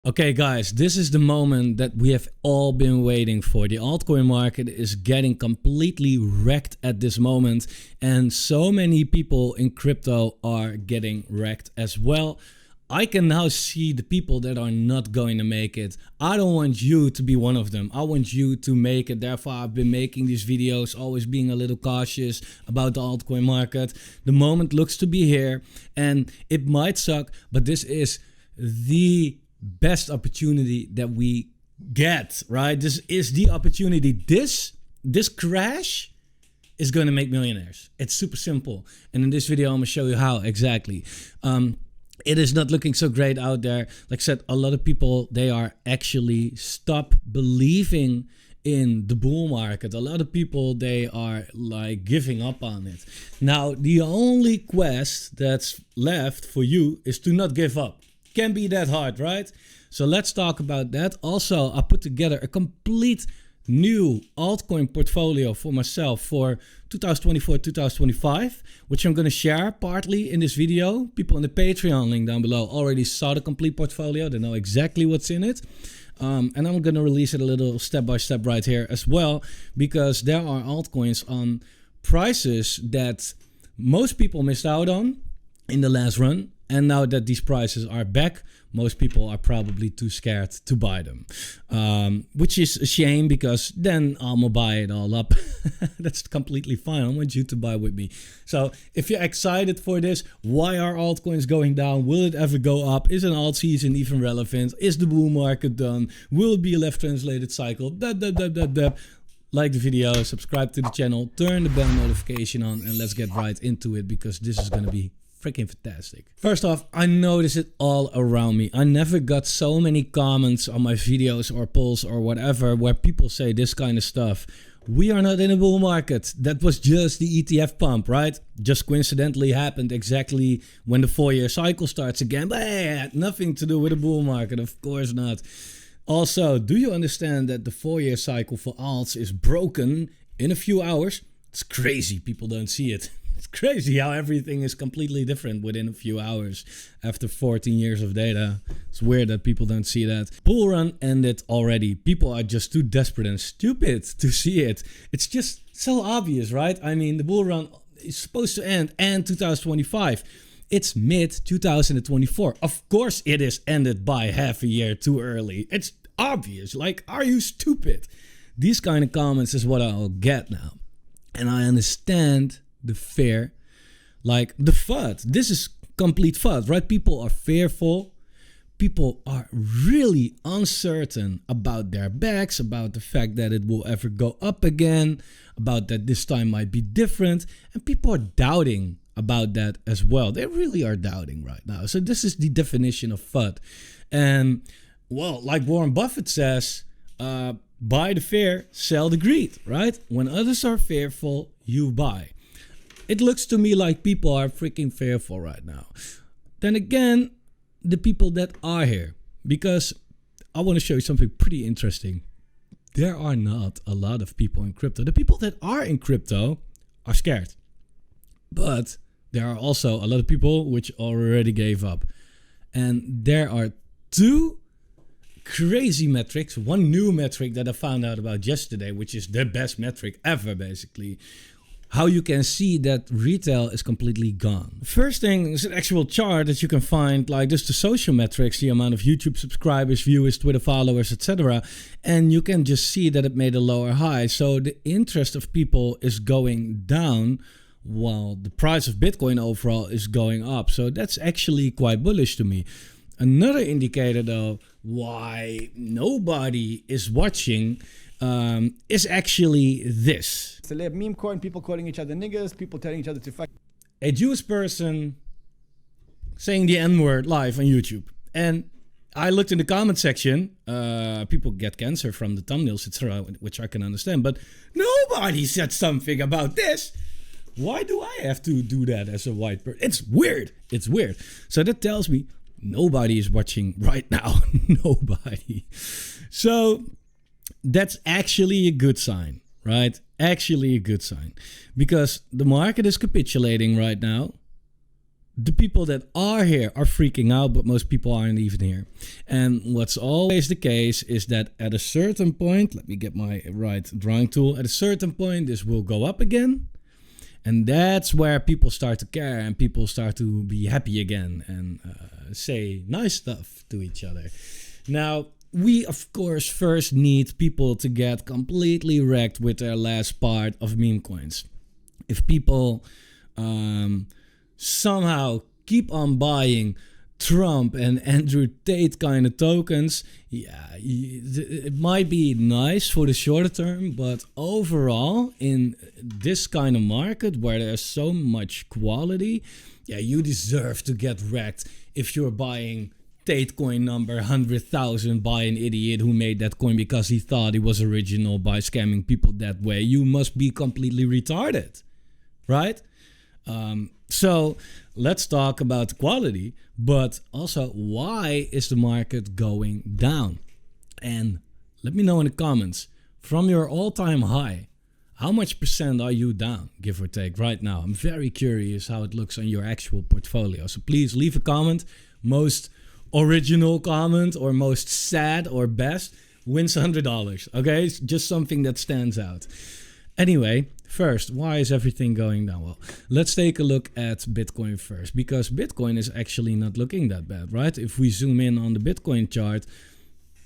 Okay guys, this is the moment that we have all been waiting for. The altcoin market is getting completely wrecked at this moment, and so many people in crypto are getting wrecked as well. I can now see the people that are not going to make it. I don't want you to be one of them. I want you to make it. Therefore, I've been making these videos, always being a little cautious about the altcoin market. The moment looks to be here, and it might suck, but this is the best opportunity that we get, right? This is the opportunity. This crash is going to make millionaires. It's super simple. And in this video, I'm going to show you how exactly. It is not looking so great out there. Like I said, a lot of people, they are actually stop believing in the bull market. A lot of people, they are like giving up on it. Now, the only quest that's left for you is to not give up. Can be that hard, right? So let's talk about that. Also, I put together a complete new altcoin portfolio for myself for 2024-2025, which I'm going to share partly in this video. People in the Patreon link down below already saw the complete portfolio. They know exactly what's in it. And I'm going to release it a little step by step right here as well, because there are altcoins on prices that most people missed out on in the last run. And now that these prices are back, most people are probably too scared to buy them, which is a shame, because then I'm gonna buy it all up. That's completely fine. I want you to buy with me. So if you're excited for this, why are altcoins going down? Will it ever go up? Is an alt season even relevant? Is the bull market done? Will it be a left translated cycle? Like the video, subscribe to the channel, turn the bell notification on, and let's get right into it, because this is gonna be freaking fantastic. First off, I notice it all around me. I never got so many comments on my videos or polls or whatever where people say this kind of stuff. We are not in a bull market. That was just the ETF pump, right? Just coincidentally happened exactly when the 4-year cycle starts again. But it had nothing to do with the bull market. Of course not. Also, do you understand that the 4-year cycle for alts is broken in a few hours? It's crazy. People don't see it. It's crazy how everything is completely different within a few hours after 14 years of data. It's weird that people don't see that. Bull run ended already. People are just too desperate and stupid to see it. It's just so obvious, right? I mean, the bull run is supposed to end 2025. It's mid 2024. Of course it is ended by half a year too early. It's obvious. Like, are you stupid? These kind of comments is what I'll get now. And I understand the fear, like the FUD. This is complete FUD, right? People are fearful. People are really uncertain about their backs, about the fact that it will ever go up again, about that this time might be different. And people are doubting about that as well. They really are doubting right now. So this is the definition of FUD. And well, like Warren Buffett says, buy the fear, sell the greed, right? When others are fearful, you buy. It looks to me like people are freaking fearful right now. Then again, the people that are here, because I want to show you something pretty interesting. There are not a lot of people in crypto. The people that are in crypto are scared. But there are also a lot of people which already gave up. And there are two crazy metrics. One new metric that I found out about yesterday, which is the best metric ever, basically. How you can see that retail is completely gone. First thing is an actual chart that you can find, like just the social metrics, the amount of YouTube subscribers, viewers, Twitter followers, etc. And you can just see that it made a lower high. So the interest of people is going down while the price of Bitcoin overall is going up. So that's actually quite bullish to me. Another indicator though, why nobody is watching is actually this. It's a meme coin, people calling each other niggas, people telling each other to fuck. A Jewish person saying the N-word live on YouTube. And I looked in the comment section, people get cancer from the thumbnails, etc., which I can understand, but nobody said something about this. Why do I have to do that as a white person? It's weird. It's weird. So that tells me nobody is watching right now. Nobody. So that's actually a good sign, right? Actually a good sign, because the market is capitulating right now. the people that are here are freaking out, but most people aren't even here. And what's always the case is that at a certain point, let me get my right drawing tool, at a certain point this will go up again. And that's where people start to care and people start to be happy again and say nice stuff to each other. Now, we, of course, first need people to get completely wrecked with their last part of meme coins. If people somehow keep on buying Trump and Andrew Tate kind of tokens, yeah, it might be nice for the short term, but overall, in this kind of market where there's so much quality, yeah, you deserve to get wrecked if you're buying Tate coin number 100,000 by an idiot who made that coin because he thought it was original by scamming people that way. You must be completely retarded, right? So let's talk about the quality, but also why is the market going down? And let me know in the comments, from your all-time high, how much percent are you down, give or take, right now? I'm very curious how it looks on your actual portfolio. So please leave a comment. Most original comment or most sad or best wins $100. Okay, it's just something that stands out. Anyway, first, why is everything going down? Well, let's take a look at Bitcoin first, because Bitcoin is actually not looking that bad, right? If we zoom in on the Bitcoin chart,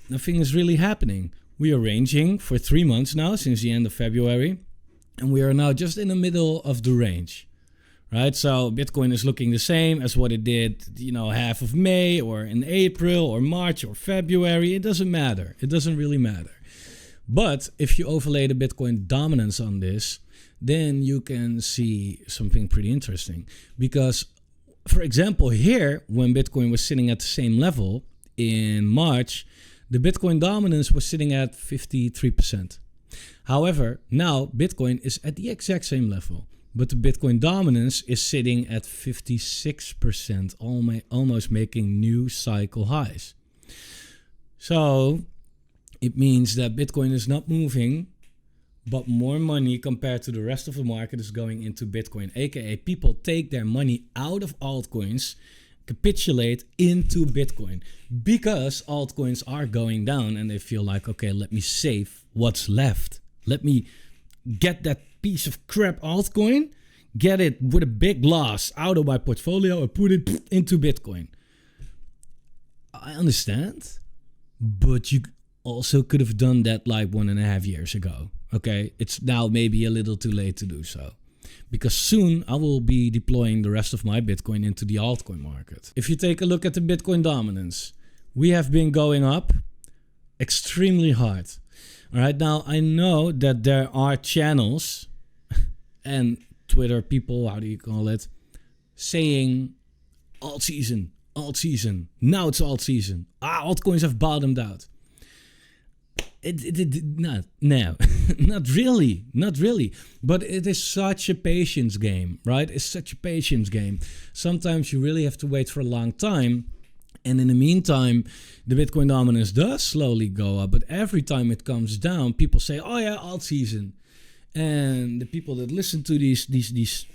nothing is really happening. We are ranging for 3 months now, since the end of February, and we are now just in the middle of the range. Right, so Bitcoin is looking the same as what it did, half of May or in April or March or February. It doesn't matter. It doesn't really matter. But if you overlay the Bitcoin dominance on this, then you can see something pretty interesting. Because, for example, here, when Bitcoin was sitting at the same level in March, the Bitcoin dominance was sitting at 53%. However, now Bitcoin is at the exact same level. But the Bitcoin dominance is sitting at 56%, almost making new cycle highs. So it means that Bitcoin is not moving, but more money compared to the rest of the market is going into Bitcoin. AKA people take their money out of altcoins, capitulate into Bitcoin, because altcoins are going down and they feel like, okay, let me save what's left. Let me get that piece of crap altcoin, get it with a big loss out of my portfolio and put it into Bitcoin. I understand, but you also could have done that like 1.5 years ago. Okay, it's now maybe a little too late to do so, because soon I will be deploying the rest of my Bitcoin into the altcoin market. If you take a look at the Bitcoin dominance, we have been going up extremely hard. All right, now I know that there are channels and Twitter people, how do you call it, saying alt season, now it's alt season. Altcoins have bottomed out. Not really. But it is such a patience game, right? It's such a patience game. Sometimes you really have to wait for a long time. And in the meantime, the Bitcoin dominance does slowly go up. But every time it comes down, people say, oh yeah, alt season. And the people that listen to these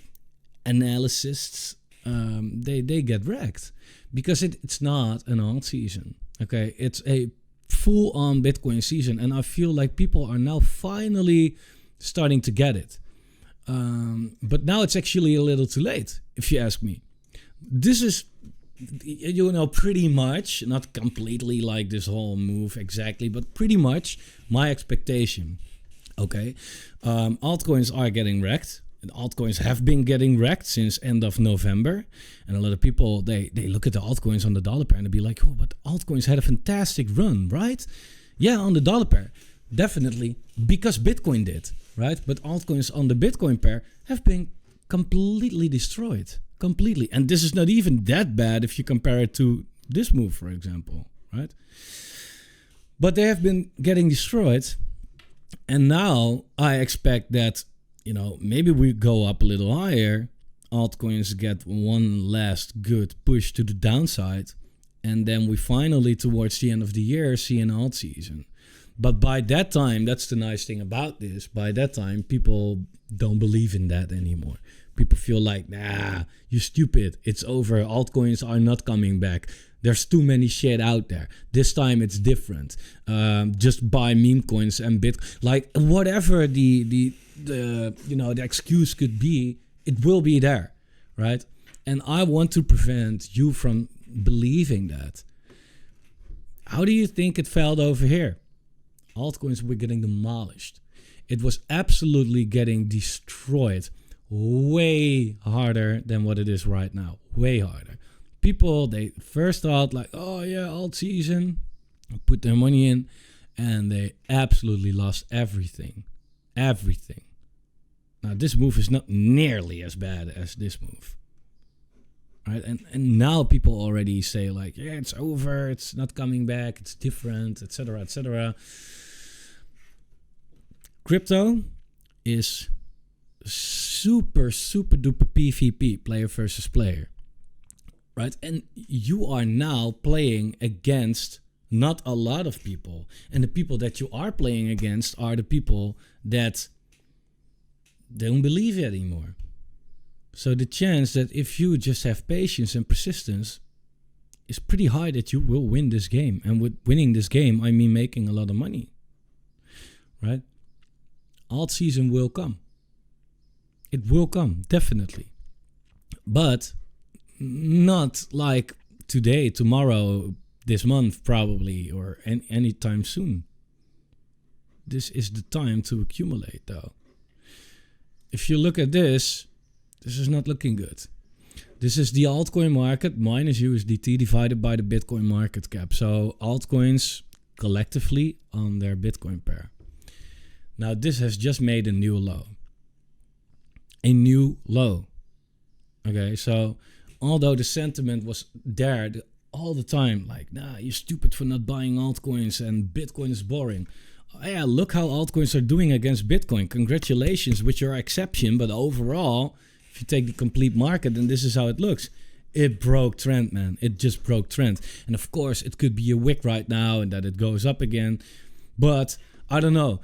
analysts, they get wrecked. Because it's not an alt season. Okay, it's a full-on Bitcoin season. And I feel like people are now finally starting to get it. But now it's actually a little too late, if you ask me. This is, pretty much, not completely like this whole move exactly, but pretty much my expectation. Okay, altcoins are getting wrecked. And altcoins have been getting wrecked since end of November. And a lot of people, they look at the altcoins on the dollar pair and they be like, oh, but altcoins had a fantastic run, right? Yeah, on the dollar pair, definitely, because Bitcoin did, right? But altcoins on the Bitcoin pair have been completely destroyed. Completely. And this is not even that bad if you compare it to this move, for example, right? But they have been getting destroyed. And now I expect that, maybe we go up a little higher. Altcoins get one last good push to the downside. And then we finally, towards the end of the year, see an alt season. But by that time, that's the nice thing about this. By that time, people don't believe in that anymore. People feel like, nah, you're stupid. It's over. Altcoins are not coming back. There's too many shit out there. This time it's different. Just buy meme coins and like whatever the excuse could be, it will be there, right? And I want to prevent you from believing that. How do you think it felt over here? Altcoins were getting demolished. It was absolutely getting destroyed way harder than what it is right now. Way harder. People, they first thought like, oh yeah, alt season, put their money in, and they absolutely lost everything. Everything. Now this move is not nearly as bad as this move. Right? And now people already say like, yeah, it's over, it's not coming back, it's different, etc., etc. Crypto is super duper PvP, player versus player. Right? And you are now playing against not a lot of people. And the people that you are playing against are the people that don't believe it anymore. So the chance that if you just have patience and persistence is pretty high that you will win this game. And with winning this game, I mean making a lot of money. Right? Alt season will come. It will come, definitely. But not like today, tomorrow, this month probably, or anytime soon. This is the time to accumulate though. If you look at this is not looking good. This is the altcoin market minus USDT divided by the Bitcoin market cap. So altcoins collectively on their Bitcoin pair. Now this has just made a new low. A new low. Okay, so although the sentiment was there all the time, like, nah, you're stupid for not buying altcoins and Bitcoin is boring. Oh, yeah, look how altcoins are doing against Bitcoin. Congratulations with your exception, but overall, if you take the complete market, then this is how it looks. It broke trend, man. It just broke trend. And of course, it could be a wick right now and that it goes up again. But I don't know.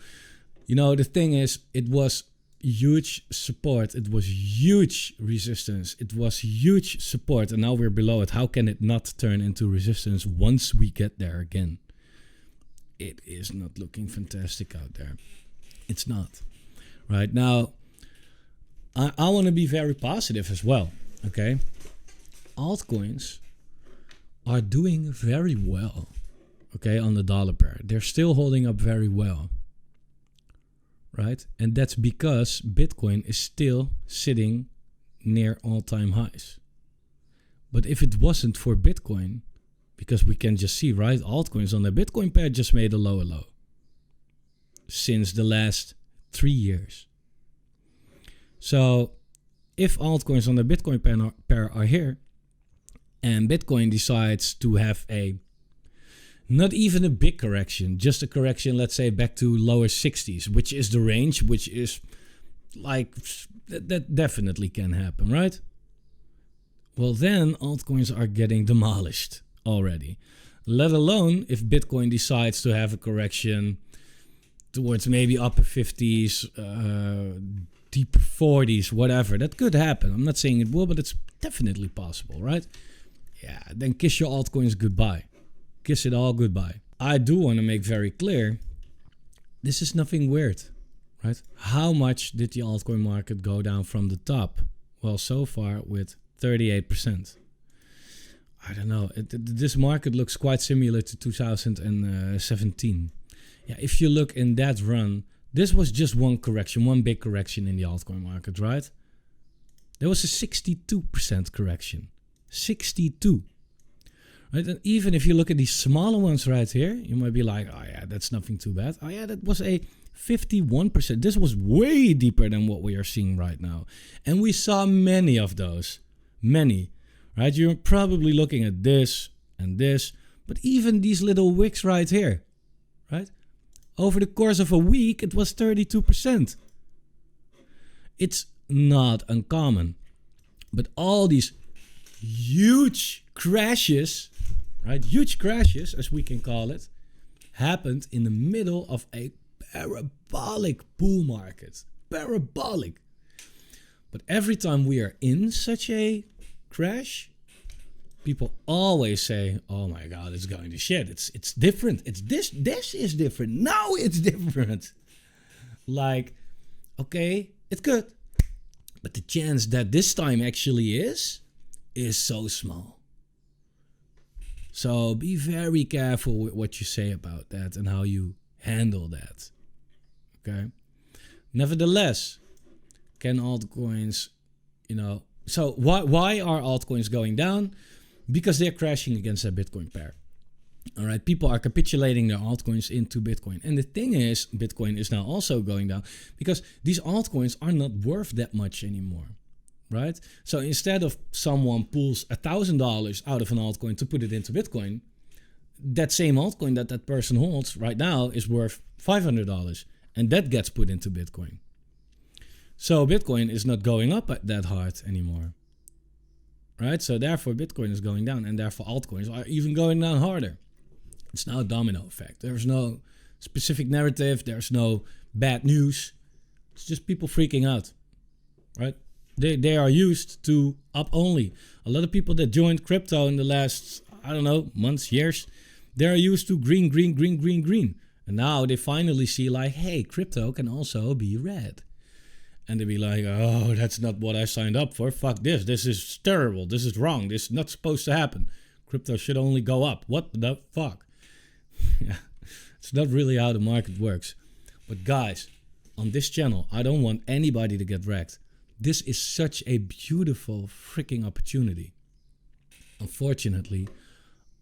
You know, the thing is, it was huge support, it was huge resistance, it was huge support, and now we're below it. How can it not turn into resistance once we get there again? It is not looking fantastic out there. It's not. Right now, I want to be very positive as well. Okay, altcoins are doing very well. Okay, on the dollar pair, they're still holding up very well. Right? And that's because Bitcoin is still sitting near all-time highs. But if it wasn't for Bitcoin, because we can just see, right, altcoins on the Bitcoin pair just made a lower low since the last 3 years. So if altcoins on the Bitcoin pair are here and Bitcoin decides to have not even a big correction, just a correction, let's say back to lower 60s, which is the range, which is like, that definitely can happen, right? Well, then altcoins are getting demolished already. Let alone if Bitcoin decides to have a correction towards maybe upper 50s, deep 40s, whatever. That could happen. I'm not saying it will, but it's definitely possible, right? Yeah, then kiss your altcoins goodbye. Kiss it all goodbye. I do want to make very clear, this is nothing weird, right? How much did the altcoin market go down from the top? Well, so far with 38%. I don't know. This market looks quite similar to 2017. Yeah, if you look in that run, this was just one correction, one big correction in the altcoin market, right? There was a 62% correction. 62%. Right? And even if you look at these smaller ones right here, you might be like, oh yeah, that's nothing too bad. Oh yeah, that was a 51%. This was way deeper than what we are seeing right now. And we saw many of those. Many. Right? You're probably looking at this and this. But even these little wicks right here. Right? Over the course of a week, it was 32%. It's not uncommon. But all these huge crashes, right? Huge crashes, as we can call it, happened in the middle of a parabolic bull market. Parabolic. But every time we are in such a crash, people always say, "Oh my God, it's going to shit. It's different. It's this is different. Now it's different." Like, okay, it's good, but the chance that this time actually is so small. So be very careful with what you say about that and how you handle that. Okay. Nevertheless, can altcoins, so why are altcoins going down? Because they're crashing against their Bitcoin pair. All right, people are capitulating their altcoins into Bitcoin. And the thing is, Bitcoin is now also going down because these altcoins are not worth that much anymore, right? So instead of someone pulls $1,000 out of an altcoin to put it into Bitcoin, that same altcoin that person holds right now is worth $500, and that gets put into Bitcoin. So Bitcoin is not going up that hard anymore. Right? So therefore Bitcoin is going down, and therefore altcoins are even going down harder. It's now a domino effect. There's no specific narrative. There's no bad news. It's just people freaking out. Right? They are used to up only. A lot of people that joined crypto in the last, months, years, they're used to green. And now they finally see like, hey, crypto can also be red. And they'd be like, oh, that's not what I signed up for. Fuck this. This is terrible. This is wrong. This is not supposed to happen. Crypto should only go up. What the fuck? Yeah, it's not really how the market works. But guys, on this channel, I don't want anybody to get wrecked. This is such a beautiful freaking opportunity. Unfortunately,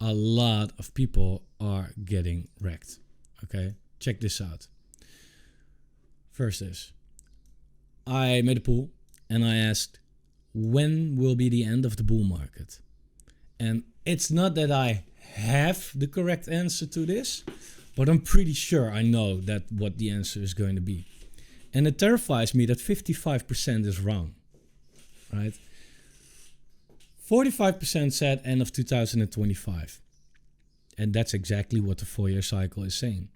a lot of people are getting wrecked. Okay, check this out. First is, I made a poll and I asked, when will be the end of the bull market? And it's not that I have the correct answer to this, but I'm pretty sure I know that what the answer is going to be. And it terrifies me that 55% is wrong, right? 45% said end of 2025. And that's exactly what the 4-year cycle is saying.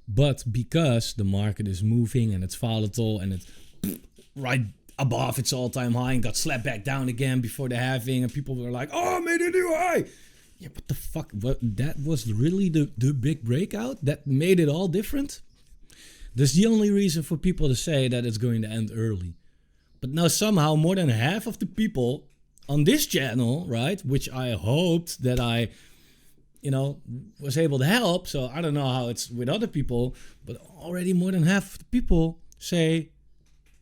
But because the market is moving and it's volatile and it's right above its all-time high and got slapped back down again before the halving, and people were like, oh, made a new high. Yeah, what the fuck? What, that was really the big breakout that made it all different? That's the only reason for people to say that it's going to end early. But now somehow more than half of the people on this channel, right, which I hoped that I was able to help. So I don't know how it's with other people, but already more than half of the people say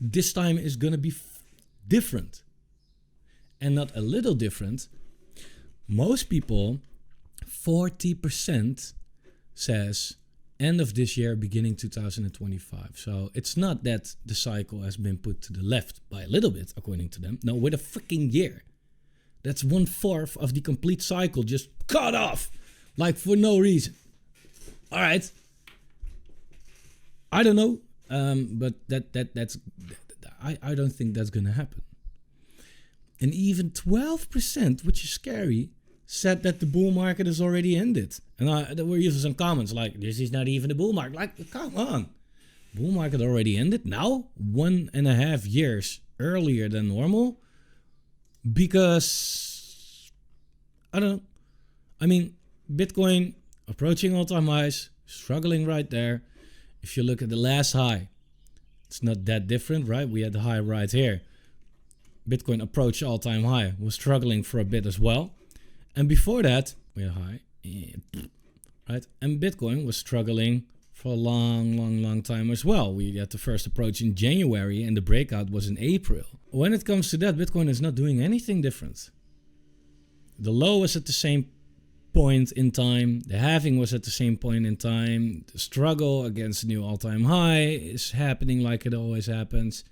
this time is going to be different. And not a little different. Most people, 40% says end of this year, beginning 2025. So it's not that the cycle has been put to the left by a little bit, according to them. No, with a freaking year. That's 1/4 of the complete cycle just cut off. Like for no reason. All right. I don't know. But that's I don't think that's gonna happen. And even 12%, which is scary, said that the bull market has already ended. And there were even some comments like, this is not even a bull market. Like, come on. Bull market already ended now, 1.5 years earlier than normal. Because, I don't know. I mean, Bitcoin approaching all-time highs, struggling right there. If you look at the last high, it's not that different, right? We had the high right here. Bitcoin approached all-time high, was struggling for a bit as well. And before that, we had a high, right? And Bitcoin was struggling for a long time as well. We had the first approach in January and the breakout was in April. When it comes to that, Bitcoin is not doing anything different. The low was at the same point in time. The halving was at the same point in time. The struggle against the new all-time high is happening like it always happens.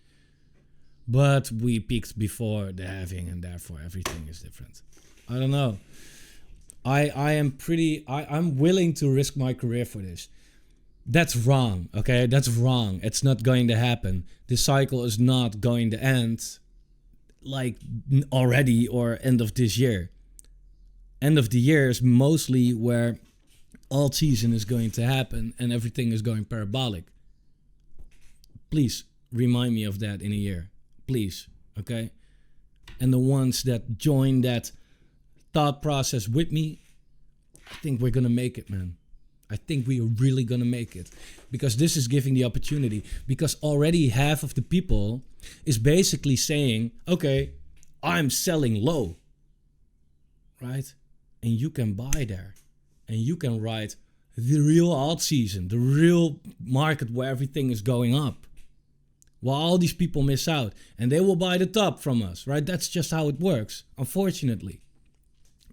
But we peaked before the halving and therefore everything is different. I don't know. I'm willing to risk my career for this. That's wrong, okay? That's wrong. It's not going to happen. This cycle is not going to end like already or end of this year. End of the year is mostly where alt season is going to happen and everything is going parabolic. Please remind me of that in a year. please, okay? And the ones that join that thought process with me, I think we're gonna make it, man. I think we are really gonna make it, because this is giving the opportunity, because already half of the people is basically saying, okay, I'm selling low, right? And you can buy there, and you can ride the real alt season, the real market where everything is going up, while all these people miss out, and they will buy the top from us, right? That's just how it works, unfortunately.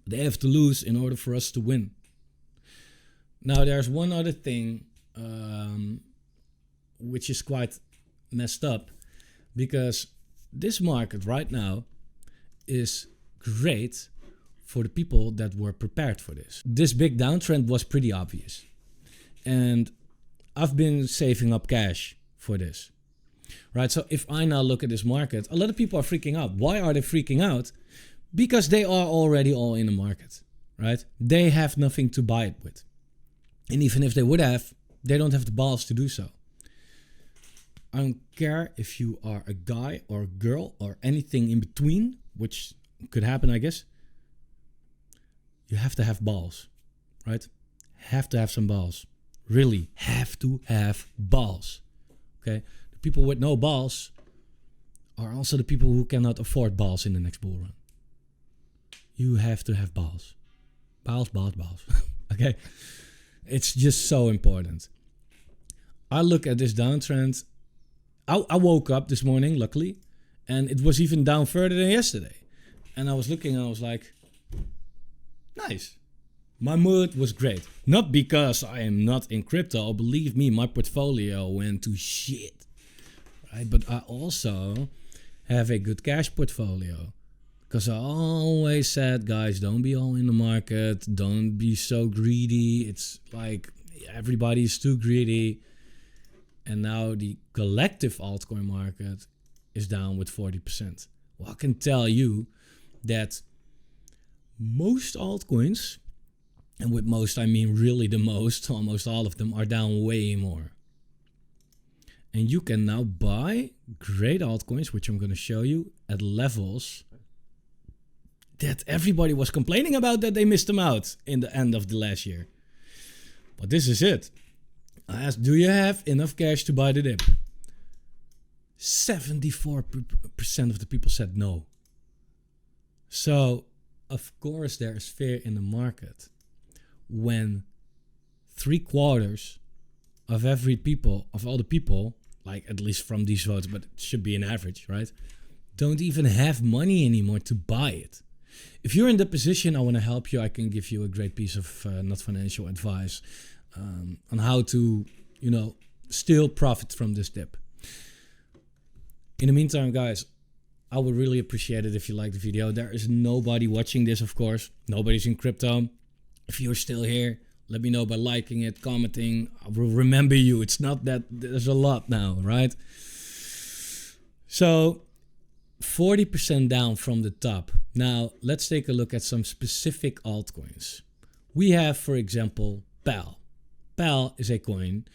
They have to lose in order for us to win. Now, there's one other thing which is quite messed up, because this market right now is great for the people that were prepared for this. This big downtrend was pretty obvious. And I've been saving up cash for this, right? So if I now look at this market, a lot of people are freaking out. Why are they freaking out? Because they are already all in the market, right? They have nothing to buy it with. And even if they would have, they don't have the balls to do so. I don't care if you are a guy or a girl or anything in between, which could happen, I guess. You have to have balls, right? Have to have some balls. Really have to have balls, okay? The people with no balls are also the people who cannot afford balls in the next bull run. You have to have balls. Balls, okay? It's just so important. I look at this downtrend. I woke up this morning, luckily, and it was even down further than yesterday. And I was looking and I was like, nice. My mood was great. Not because I am not in crypto. Believe me, my portfolio went to shit, right? But I also have a good cash portfolio. Because I always said, guys, don't be all in the market. Don't be so greedy. It's like everybody's too greedy. And now the collective altcoin market is down with 40%. Well, I can tell you that most altcoins, and with most I mean really the most, almost all of them are down way more. And you can now buy great altcoins, which I'm going to show you, at levels that everybody was complaining about, that they missed them out in the end of the last year. But this is it. I asked, do you have enough cash to buy the dip? 74% of the people said no. So, of course, there is fear in the market when 3/4 of all the people, like at least from these votes, but it should be an average, right? Don't even have money anymore to buy it. If you're in the position, I want to help you. I can give you a great piece of not financial advice on how to, still profit from this dip. In the meantime, guys, I would really appreciate it if you like the video. There is nobody watching this, of course. Nobody's in crypto. If you're still here, let me know by liking it, commenting. I will remember you. It's not that there's a lot now, right? So 40% down from the top. Now, let's take a look at some specific altcoins. We have, for example, PAL. PAL is a coin,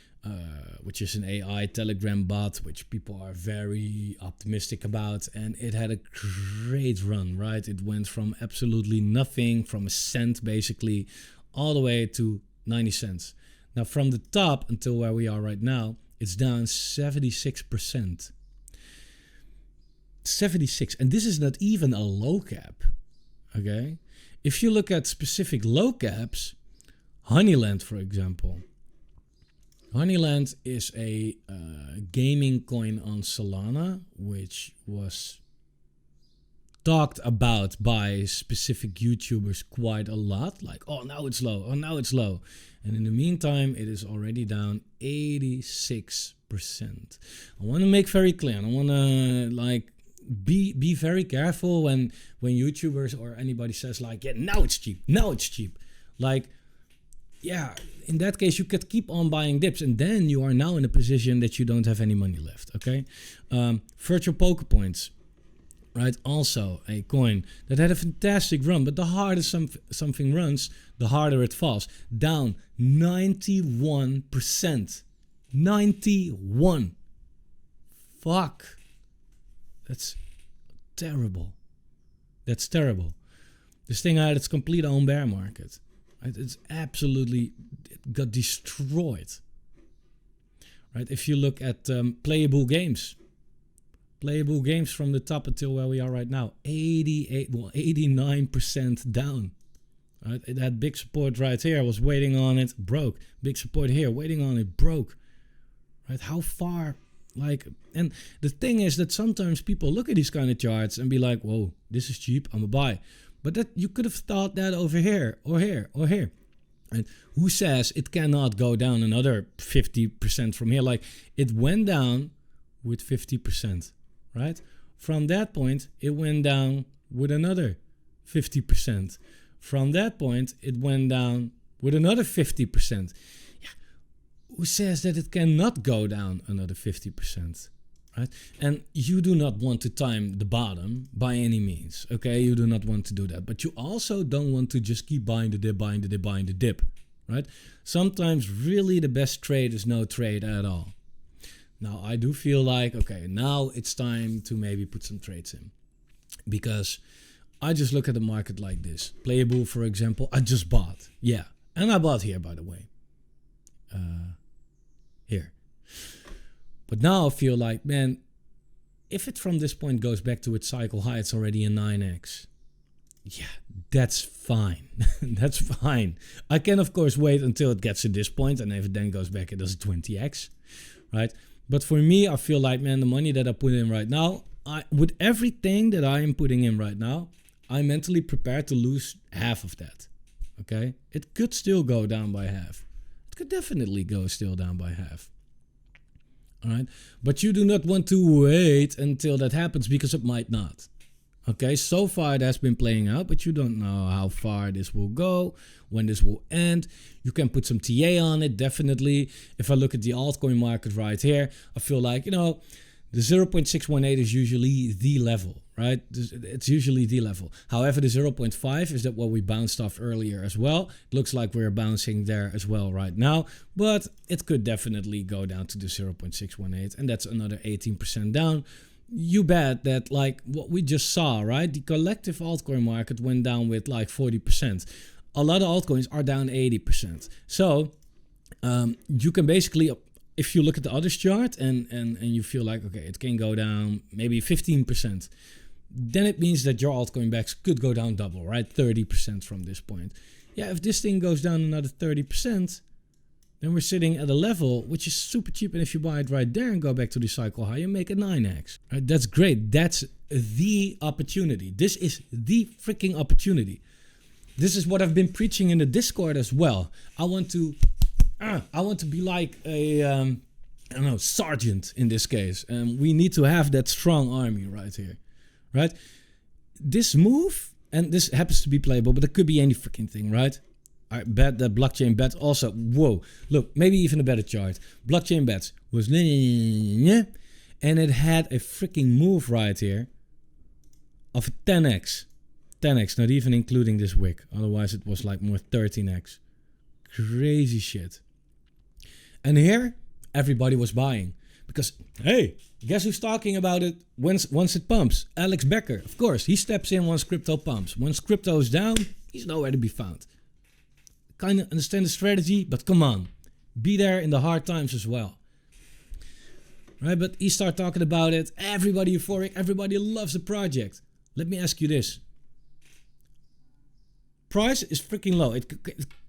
which is an AI Telegram bot, which people are very optimistic about. And it had a great run, right? It went from absolutely nothing, from a cent basically, all the way to 90 cents. Now, from the top until where we are right now, it's down 76%. 76, and this is not even a low cap, okay? If you look at specific low caps, Honeyland, for example. Honeyland is a gaming coin on Solana, which was talked about by specific YouTubers quite a lot. Like, oh, now it's low. Oh, now it's low. And in the meantime, it is already down 86%. I want to make very clear. I want to be very careful when YouTubers or anybody says like, yeah, now it's cheap. Now it's cheap. Like, yeah, in that case, you could keep on buying dips, and then you are now in a position that you don't have any money left, okay? Virtual Poker Points, right? Also a coin that had a fantastic run, but the harder something runs, the harder it falls. Down 91%. 91. Fuck. That's terrible. That's terrible. This thing had its complete own bear market. Right? It's absolutely, it got destroyed. Right? If you look at playable games from the top until where we are right now, 89% down. Right? It had big support right here, was waiting on it, broke. Big support here, waiting on it, broke. Right? How far? Like, and the thing is that sometimes people look at these kind of charts and be like, whoa, this is cheap, I'm gonna buy. But that you could have thought that over here, or here, or here. And who says it cannot go down another 50% from here? Like, it went down with 50%, right? From that point, it went down with another 50%. From that point, it went down with another 50%. Yeah. Who says that it cannot go down another 50%? Right? And you do not want to time the bottom by any means. Okay, you do not want to do that. But you also don't want to just keep buying the dip, buying the dip, buying the dip. Right? Sometimes really the best trade is no trade at all. Now I do feel like, okay, now it's time to maybe put some trades in. Because I just look at the market like this. Playable, for example, I just bought. Yeah. And I bought here, by the way. Here. But now I feel like, man, if it from this point goes back to its cycle high, it's already a 9x. Yeah, that's fine. That's fine. I can, of course, wait until it gets to this point, and if it then goes back, it does 20x, right? But for me, I feel like, man, the money that I put in right now, with everything that I am putting in right now, I'm mentally prepared to lose half of that, okay? It could still go down by half. It could definitely go still down by half. All right, but you do not want to wait until that happens because it might not. Okay, so far it has been playing out, but you don't know how far this will go, when this will end. You can put some TA on it, definitely. If I look at the altcoin market right here, I feel like, you know, the 0.618 is usually the level, right? It's usually the level. However, the 0.5 is that what we bounced off earlier as well. It looks like we're bouncing there as well right now, but it could definitely go down to the 0.618, and that's another 18% down. You bet that, like what we just saw, right? The collective altcoin market went down with like 40%. A lot of altcoins are down 80%. So you can basically, if you look at the others chart and you feel like, okay, it can go down maybe 15%, then it means that your altcoin backs could go down double, right? 30% from this point. Yeah, if this thing goes down another 30%, then we're sitting at a level which is super cheap. And if you buy it right there and go back to the cycle high, you make a 9x. Right? That's great. That's the opportunity. This is the freaking opportunity. This is what I've been preaching in the Discord as well. I want to be like a, I don't know, sergeant in this case. And we need to have that strong army right here, right? This move, and this happens to be playable, but it could be any freaking thing, right? I bet that blockchain bet also, whoa, look, maybe even a better chart. Blockchain bets was, and it had a freaking move right here of 10x. 10x, not even including this wick. Otherwise it was like more 13x. Crazy shit. And here, everybody was buying. Because, hey, guess who's talking about it once it pumps? Alex Becker, of course. He steps in once crypto pumps. Once crypto is down, he's nowhere to be found. Kind of understand the strategy, but come on. Be there in the hard times as well. Right, but he started talking about it. Everybody euphoric. Everybody loves the project. Let me ask you this. Price is freaking low. It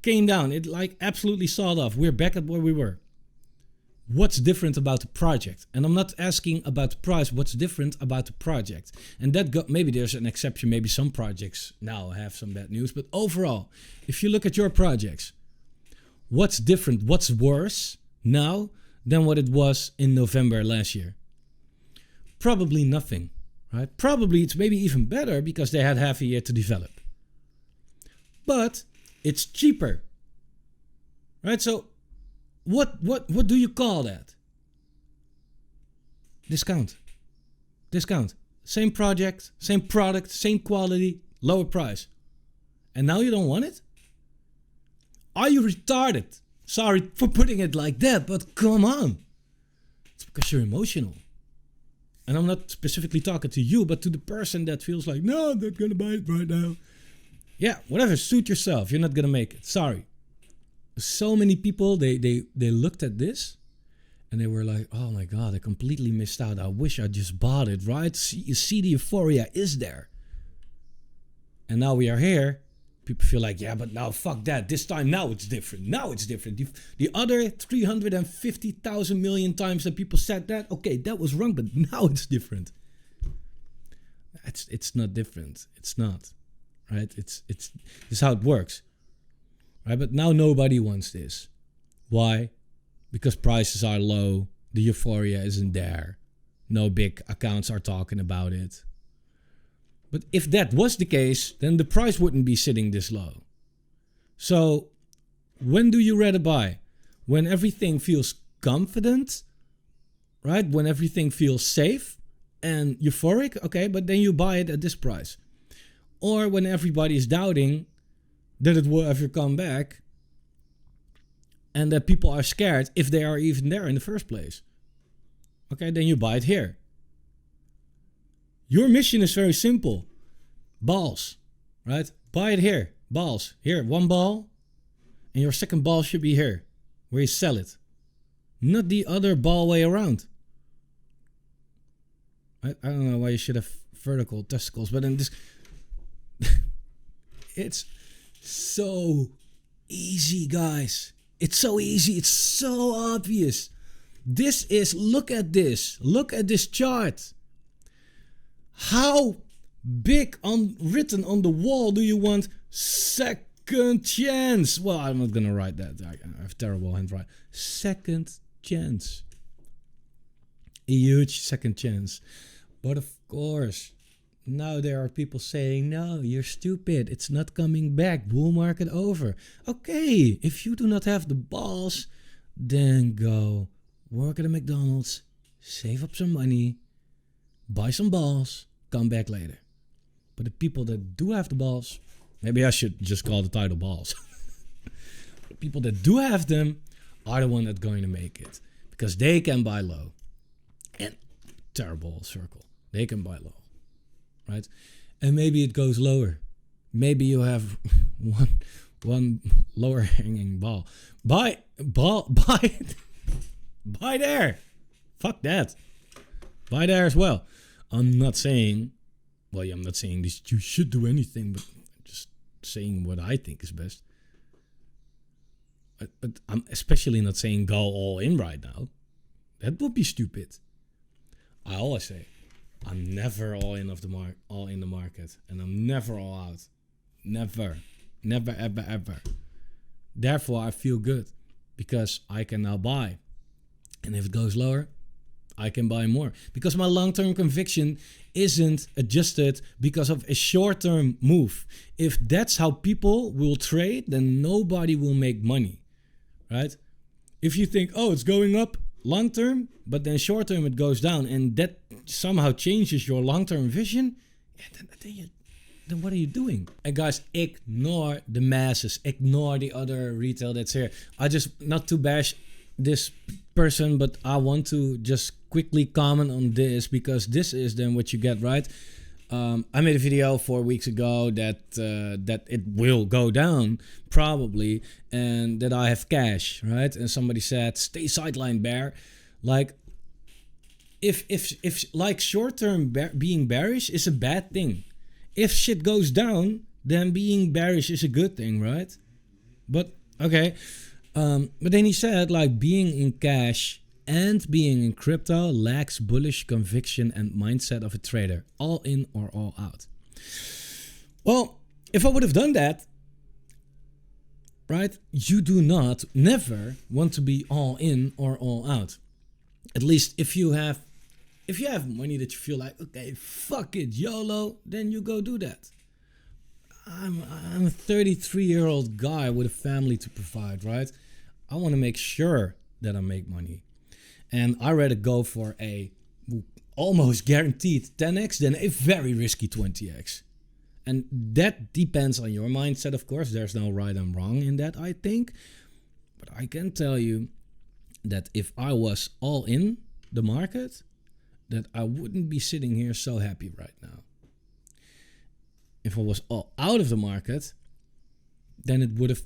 came down. It like absolutely sawed off. We're back at where we were. What's different about the project? And I'm not asking about the price. What's different about the project? And that got, maybe there's an exception. Maybe some projects now have some bad news. But overall, if you look at your projects, what's different? What's worse now than what it was in November last year? Probably nothing, right? Probably it's maybe even better because they had half a year to develop. But it's cheaper, right? So what do you call that? Discount. Same project, same product, same quality, lower price. And now you don't want it? Are you retarded? Sorry for putting it like that, but come on. It's because you're emotional. And I'm not specifically talking to you, but to the person that feels like, no, I'm not gonna buy it right now. Yeah, whatever, suit yourself. You're not gonna make it. Sorry. So many people, they looked at this and they were like, oh my God, I completely missed out. I wish I just bought it, right? You see the euphoria is there. And now we are here. People feel like, yeah, but now fuck that. This time, now it's different. Now it's different. The other 350,000 million times that people said that, okay, that was wrong, but now it's different. It's not different. It's not, right? It's this is how it works, right? But now nobody wants this. Why? Because prices are low. The euphoria isn't there. No big accounts are talking about it. But if that was the case, then the price wouldn't be sitting this low. So when do you rather buy? When everything feels confident, right? When everything feels safe and euphoric, okay, but then you buy it at this price. Or when everybody is doubting that it will ever come back and that people are scared if they are even there in the first place. Okay, then you buy it here. Your mission is very simple. Balls, right? Buy it here. Balls. Here, one ball. And your second ball should be here, where you sell it. Not the other ball way around. I don't know why you should have vertical testicles, but in this... It's so easy, guys. It's so easy. It's so obvious. This is... Look at this. Look at this chart. How big written on the wall do you want second chance? Well, I'm not gonna write that. I have terrible handwriting. Second chance. A huge second chance. But of course, now there are people saying, no, you're stupid. It's not coming back. Bull market over. Okay, if you do not have the balls, then go work at a McDonald's, save up some money, buy some balls, come back later. But the people that do have the balls, maybe I should just call the title balls. The people that do have them are the one that's going to make it. Because they can buy low. And terrible circle. They can buy low. Right? And maybe it goes lower. Maybe you have one lower hanging ball. Buy there. Fuck that. Buy there as well. I'm not saying this, you should do anything, but I'm just saying what I think is best. But I'm especially not saying go all in right now. That would be stupid. I always say, I'm never all in the market, and I'm never all out. Never, ever, ever. Therefore, I feel good because I can now buy, and if it goes lower, I can buy more because my long-term conviction isn't adjusted because of a short-term move. If that's how people will trade, then nobody will make money, right? If you think, oh, it's going up long-term, but then short-term it goes down, and that somehow changes your long-term vision, yeah, then what are you doing? And guys, ignore the masses, ignore the other retail that's here. I just, not to bash this person, but I want to just quickly comment on this because this is then what you get, right? I made a video 4 weeks ago that it will go down probably, and that I have cash, right? And somebody said, "Stay sideline, bear." Like, if like short-term being bearish is a bad thing. If shit goes down, then being bearish is a good thing, right? But okay. But then he said, like, being in cash and being in crypto lacks bullish conviction and mindset of a trader. All in or all out. Well, if I would have done that, right? You do not, never want to be all in or all out. At least if you have money that you feel like, okay, fuck it, YOLO, then you go do that. I'm a 33-year-old guy with a family to provide, right? I want to make sure that I make money. And I rather go for a almost guaranteed 10x than a very risky 20x. And that depends on your mindset, of course. There's no right and wrong in that, I think. But I can tell you that if I was all in the market, that I wouldn't be sitting here so happy right now. If I was all out of the market, then it would have,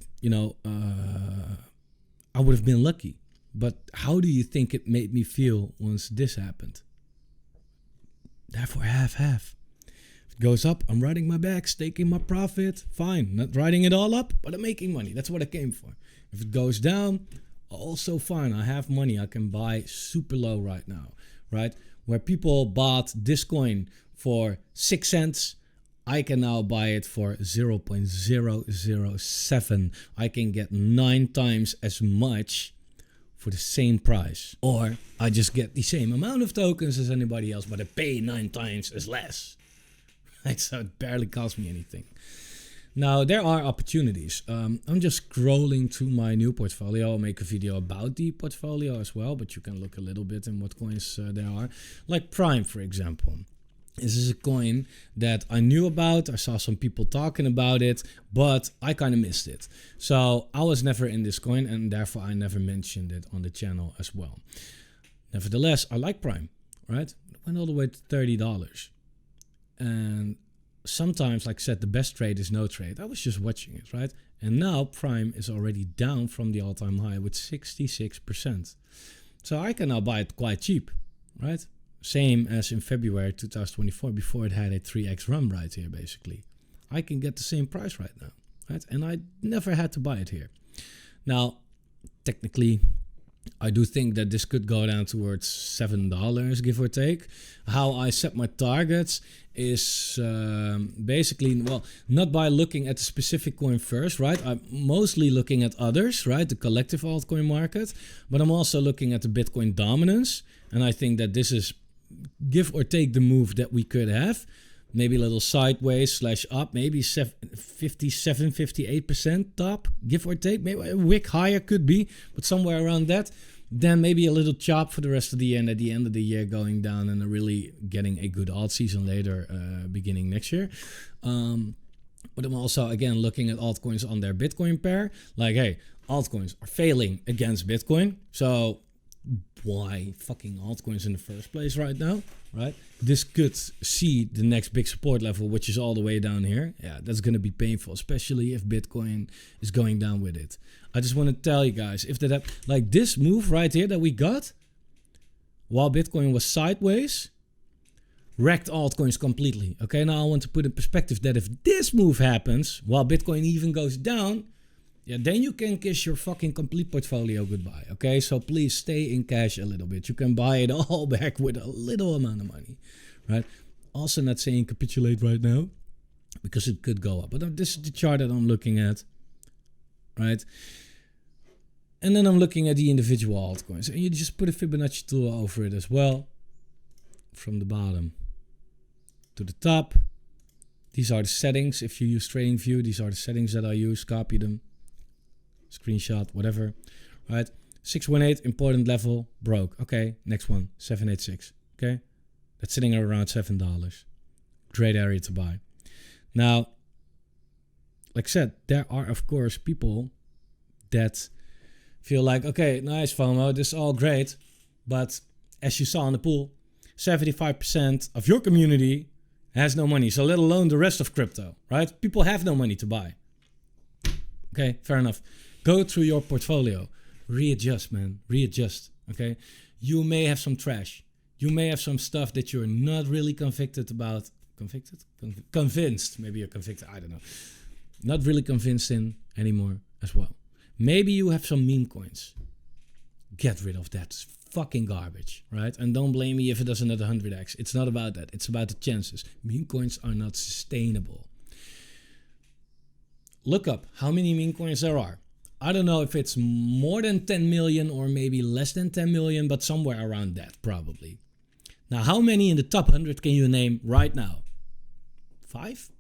I would have been lucky. But how do you think it made me feel once this happened? Therefore, half. If it goes up, I'm riding my back, staking my profit. Fine, not riding it all up, but I'm making money. That's what I came for. If it goes down, also fine. I have money. I can buy super low right now, right? Where people bought this coin for 6 cents, I can now buy it for 0.007. I can get 9 times as much for the same price. Or I just get the same amount of tokens as anybody else, but I pay 9 times as less. Right? So it barely costs me anything. Now, there are opportunities. I'm just scrolling to my new portfolio. I'll make a video about the portfolio as well, but you can look a little bit in what coins there are. Like Prime, for example. This is a coin that I knew about. I saw some people talking about it, but I kind of missed it. So I was never in this coin, and therefore I never mentioned it on the channel as well. Nevertheless, I like Prime, right? It went all the way to $30. And sometimes, like I said, the best trade is no trade. I was just watching it, right? And now Prime is already down from the all-time high with 66%. So I can now buy it quite cheap, right? Same as in February 2024, before it had a 3x run right here, basically. I can get the same price right now, right? And I never had to buy it here. Now, technically, I do think that this could go down towards $7, give or take. How I set my targets is basically, well, not by looking at the specific coin first, right? I'm mostly looking at others, right? The collective altcoin market, but I'm also looking at the Bitcoin dominance. And I think that this is, give or take, the move that we could have. Maybe a little sideways / up, maybe 58% top, give or take. Maybe a wick higher could be, but somewhere around that. Then maybe a little chop for the rest of the year, and at the end of the year going down and really getting a good alt season later, beginning next year. But I'm also, again, looking at altcoins on their Bitcoin pair. Like, hey, altcoins are failing against Bitcoin. So why fucking altcoins in the first place right now, right? This could see the next big support level, which is all the way down here. Yeah, that's going to be painful, especially if Bitcoin is going down with it. I just want to tell you guys, if that, like this move right here that we got, while Bitcoin was sideways, wrecked altcoins completely. Okay, now I want to put in perspective that if this move happens, while Bitcoin even goes down, yeah, then you can kiss your fucking complete portfolio goodbye, okay? So please stay in cash a little bit. You can buy it all back with a little amount of money, right? Also not saying capitulate right now, because it could go up. But this is the chart that I'm looking at, right? And then I'm looking at the individual altcoins. And you just put a Fibonacci tool over it as well. From the bottom to the top. These are the settings. If you use TradingView, these are the settings that I use. Copy them. Screenshot, whatever, right? 618, important level, broke. Okay, next one, 786, okay? That's sitting at around $7. Great area to buy. Now, like I said, there are, of course, people that feel like, okay, nice, FOMO, this is all great, but as you saw in the pool, 75% of your community has no money, so let alone the rest of crypto, right? People have no money to buy. Okay, fair enough. Go through your portfolio. Readjust, man. Readjust, okay? You may have some trash. You may have some stuff that you're not really convicted about. Convinced. Maybe you're convicted. I don't know. Not really convinced in anymore as well. Maybe you have some meme coins. Get rid of that. It's fucking garbage, right? And don't blame me if it does another 100x. It's not about that. It's about the chances. Meme coins are not sustainable. Look up how many meme coins there are. I don't know if it's more than 10 million or maybe less than 10 million, but somewhere around that probably. Now, how many in the top 100 can you name right now? 5?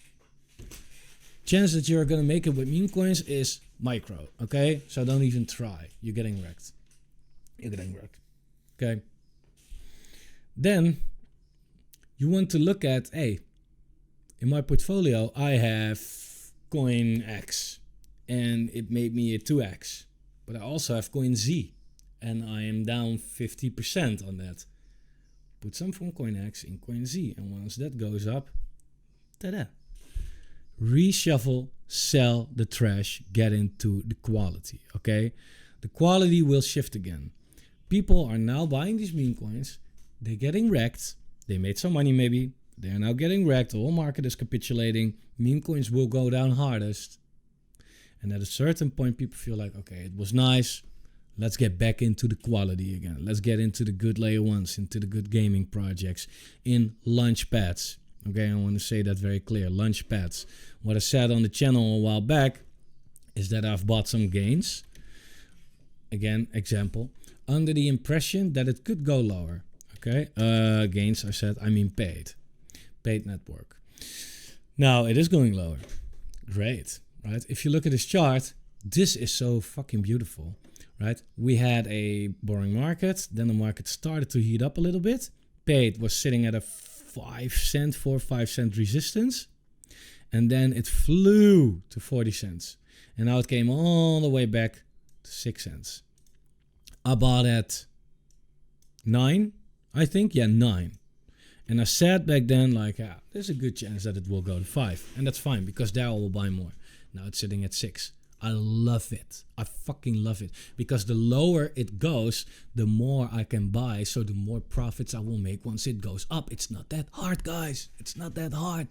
Chance that you're going to make it with meme coins is micro, okay? So don't even try. You're getting wrecked. You're getting wrecked, okay? Then you want to look at, hey, in my portfolio, I have coin X. And it made me a 2x. But I also have coin Z. And I am down 50% on that. put some from coin X in coin Z, and once that goes up, ta-da. Reshuffle, sell the trash, get into the quality, okay? The quality will shift again. People are now buying these meme coins. They're getting wrecked. They made some money maybe. They're now getting wrecked. The whole market is capitulating. Meme coins will go down hardest. And at a certain point, people feel like, okay, it was nice. Let's get back into the quality again. Let's get into the good layer ones, into the good gaming projects, in launch pads. Okay, I want to say that very clear. Launch pads. What I said on the channel a while back is that I've bought some gains. Again, example. Under the impression that it could go lower. Okay, gains, I said, I mean paid. Paid network. Now, it is going lower. Great, right? If you look at this chart, this is so fucking beautiful, right? We had a boring market. Then the market started to heat up a little bit. Paid was sitting at a 4 or 5 cent resistance. And then it flew to 40 cents. And now it came all the way back to 6 cents. I bought at 9, I think. Yeah, 9. And I said back then, like, there's a good chance that it will go to 5. And that's fine, because there I will buy more. Now it's sitting at 6. I love it. I fucking love it. Because the lower it goes, the more I can buy. So the more profits I will make once it goes up. It's not that hard, guys. It's not that hard.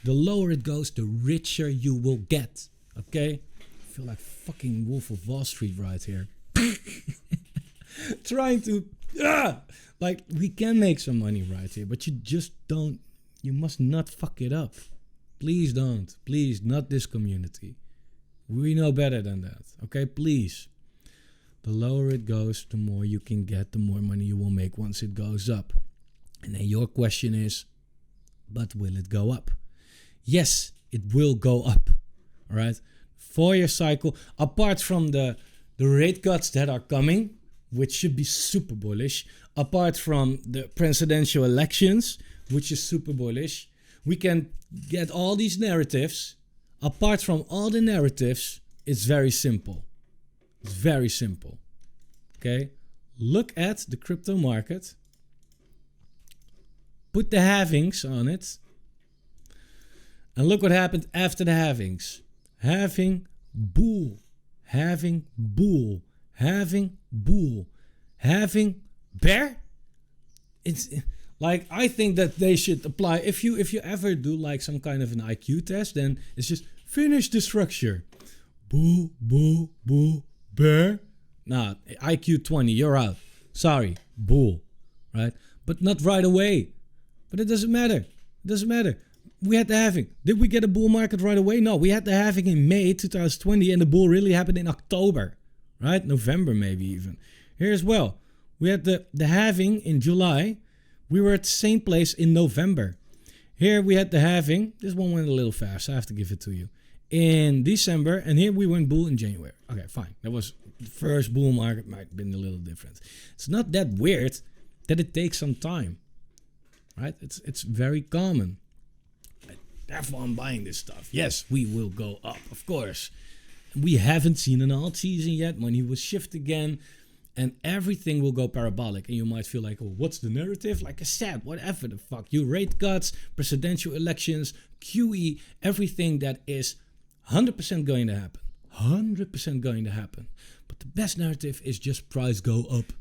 The lower it goes, the richer you will get. Okay? I feel like fucking Wolf of Wall Street right here. Trying to... Like, we can make some money right here. But you just don't... You must not fuck it up. Please don't. Please, not this community. We know better than that. Okay, please. The lower it goes, the more you can get, the more money you will make once it goes up. And then your question is, but will it go up? Yes, it will go up. All right. 4-year cycle, apart from the rate cuts that are coming, which should be super bullish, apart from the presidential elections, which is super bullish, we can get all these narratives. Apart from all the narratives, it's very simple. It's very simple. Okay? Look at the crypto market. Put the halvings on it. And look what happened after the halvings. Halving, bull. Halving, bull. Halving, bull. Halving, bear. It's... Like, I think that they should apply, if you ever do like some kind of an IQ test, then it's just finish the structure. Bull, bull, bull, bear. Nah, IQ 20, you're out. Sorry, bull, right? But not right away. But it doesn't matter. It doesn't matter. We had the halving. Did we get a bull market right away? No, we had the halving in May 2020 and the bull really happened in October, right? November maybe even. Here as well. We had the halving in July. We were at the same place in November. Here we had the halving. This one went a little fast. I have to give it to you. In December. And here we went bull in January. Okay, fine. That was the first bull market. Might have been a little different. It's not that weird that it takes some time. Right? It's very common. Therefore, I'm buying this stuff. Yes, we will go up. Of course. We haven't seen an alt season yet. Money will shift again. And everything will go parabolic. And you might feel like, oh, what's the narrative? Like I said, whatever the fuck. You rate cuts, presidential elections, QE, everything that is 100% going to happen. 100% going to happen. But the best narrative is just price go up.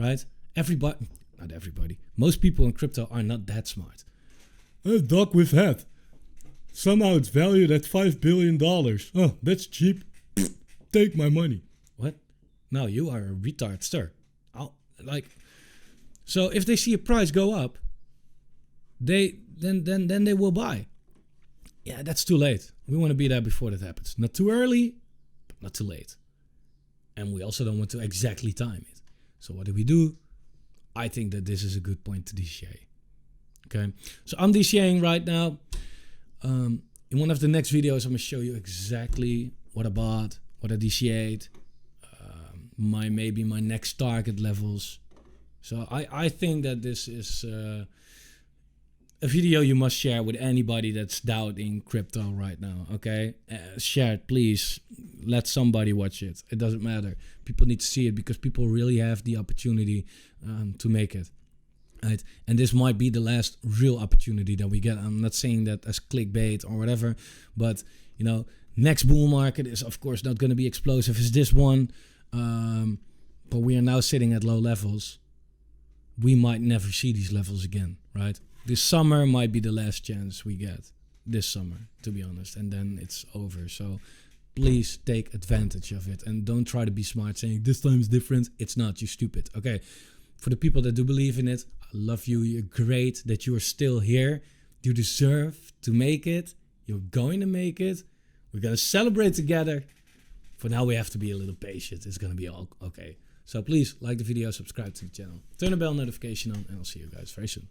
Right? Everybody, not everybody. Most people in crypto are not that smart. A dog with head. Somehow it's valued at $5 billion. Oh, that's cheap. Take my money. What? No, you are a retard, sir. So if they see a price go up, then they will buy. Yeah, that's too late. We want to be there before that happens. Not too early, but not too late. And we also don't want to exactly time it. So what do? I think that this is a good point to DCA. Okay, so I'm DCAing right now. In one of the next videos, I'm gonna show you exactly what I bought, what I DCA'd. Maybe my next target levels. So I think that this is a video you must share with anybody that's doubting crypto right now. Okay, share it, please. Let somebody watch it. It doesn't matter. People need to see it because people really have the opportunity to make it. right? And this might be the last real opportunity that we get. I'm not saying that as clickbait or whatever, but you know, next bull market is of course not going to be explosive as this one, but we are now sitting at low levels. We might never see these levels again, right? This summer might be the last chance we get this summer, to be honest, and then it's over. So please take advantage of it and don't try to be smart saying this time is different. It's not, you stupid. Okay, for the people that do believe in it, I love you. You're great that you are still here. You deserve to make it. You're going to make it. We're going to celebrate together. For now, we have to be a little patient. It's going to be all okay. So please like the video, subscribe to the channel, turn the bell notification on, and I'll see you guys very soon.